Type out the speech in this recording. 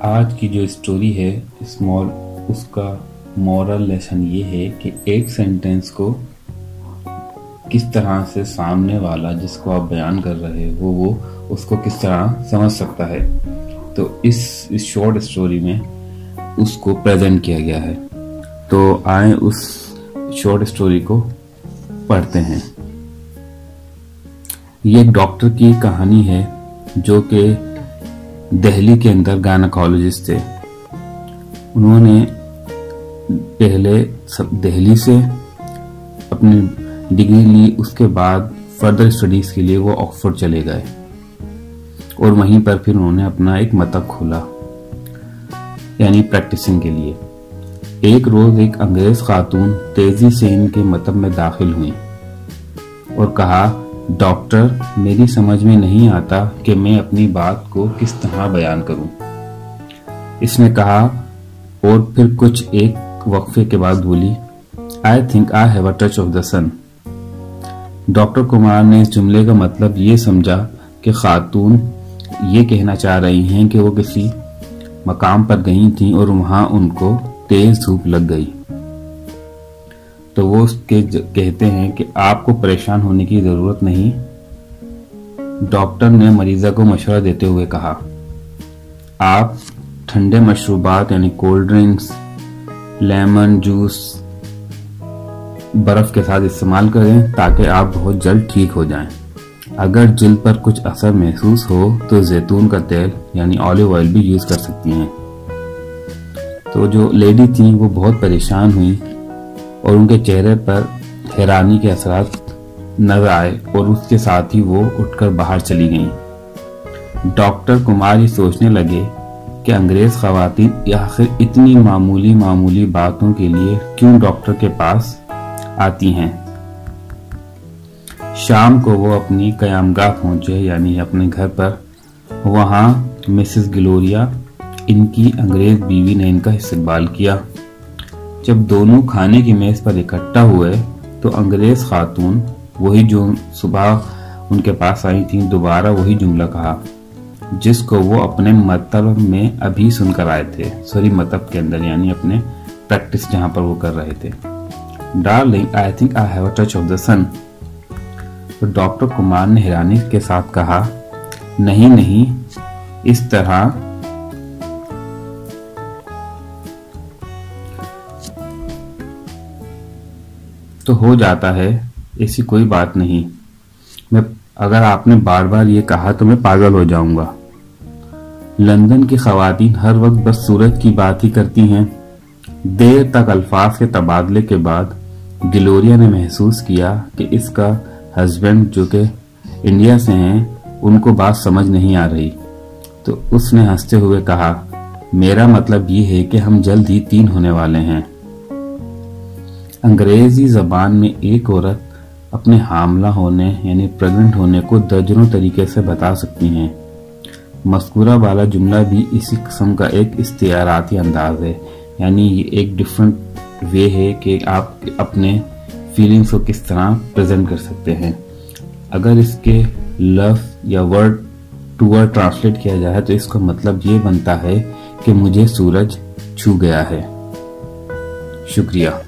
आज की जो स्टोरी है स्मॉल, उसका मॉरल लेसन ये है कि एक सेंटेंस को किस तरह से सामने वाला जिसको आप बयान कर रहे हो वो उसको किस तरह समझ सकता है। तो इस शॉर्ट स्टोरी में उसको प्रेजेंट किया गया है। तो आए उस शॉर्ट स्टोरी को पढ़ते हैं। ये एक डॉक्टर की कहानी है जो कि दिल्ली के अंदर गायनेकोलॉजिस्ट थे। उन्होंने पहले दिल्ली से अपनी डिग्री ली, उसके बाद फर्दर स्टडीज के लिए वो ऑक्सफोर्ड चले गए और वहीं पर फिर उन्होंने अपना एक मतब खोला, यानी प्रैक्टिसिंग के लिए। एक रोज एक अंग्रेज खातून तेजी से इनके मतब में दाखिल हुई और कहा, डॉक्टर, मेरी समझ में नहीं आता कि मैं अपनी बात को किस तरह बयान करूं। इसने कहा और फिर कुछ एक वक्फे के बाद बोली, I think I have a touch of the sun. Doctor Kumar ने इस जुमले का मतलब ये समझा कि खातून ये कहना चाह रही हैं कि वो किसी मकाम पर गई थी और वहां उनको तेज धूप लग गई। तो वो उसके कहते हैं कि आपको परेशान होने की जरूरत नहीं। डॉक्टर ने मरीजा को मशवरा देते हुए कहा, आप ठंडे मशरूबात यानी कोल्ड ड्रिंक्स, लेमन जूस बर्फ के साथ इस्तेमाल करें ताकि आप बहुत जल्द ठीक हो जाएं। अगर जिल्द पर कुछ असर महसूस हो तो जैतून का तेल यानी ऑलिव ऑयल भी यूज कर सकती हैं। तो जो लेडी थी वो बहुत परेशान हुई और उनके चेहरे पर हैरानी के असरात नजर आए और उसके साथ ही वो उठकर बाहर चली गईं। डॉक्टर कुमार ये सोचने लगे कि अंग्रेज खवातीन आखिर इतनी मामूली बातों के लिए क्यों डॉक्टर के पास आती हैं। शाम को वो अपनी कयामगाह पहुंचे, यानी अपने घर पर। वहां मिसेस ग्लोरिया, इनकी अंग्रेज बीवी, ने इनका इस्तकबाल किया। जब दोनों खाने की मेज पर इकट्ठा हुए तो अंग्रेज खातून, वही जो सुबह उनके पास आई थी, दोबारा वही जुमला कहा जिसको वो अपने मतलब में अभी सुनकर आए थे। सॉरी, मतलब के अंदर यानी अपने प्रैक्टिस जहां पर वो कर रहे थे। Darling, I think I have a touch of the sun. तो डॉक्टर कुमार ने हैरानी के साथ कहा, नहीं, इस तरह तो हो जाता है, ऐसी कोई बात नहीं। अगर आपने बार बार ये कहा तो मैं पागल हो जाऊंगा। लंदन की खवातीन हर वक्त बस सूरज की बात ही करती हैं। देर तक अल्फाज के तबादले के बाद ग्लोरिया ने महसूस किया कि इसका हस्बैंड, जो कि इंडिया से हैं, उनको बात समझ नहीं आ रही। तो उसने हंसते हुए कहा, मेरा मतलब ये है कि हम जल्द ही 3 होने वाले हैं। अंग्रेजी जबान में एक औरत अपने हामला होने यानी प्रेग्नेंट होने को दर्जनों तरीके से बता सकती हैं। मज़कूरा वाला जुमला भी इसी किस्म का एक इख्तियाराती अंदाज है, यानी ये एक डिफरेंट वे है कि आप अपने फीलिंग्स को किस तरह प्रेजेंट कर सकते हैं। अगर इसके लफ्ज़ या वर्ड टू वर्ड ट्रांसलेट किया जाए तो इसका मतलब ये बनता है कि मुझे सूरज छू गया है। शुक्रिया।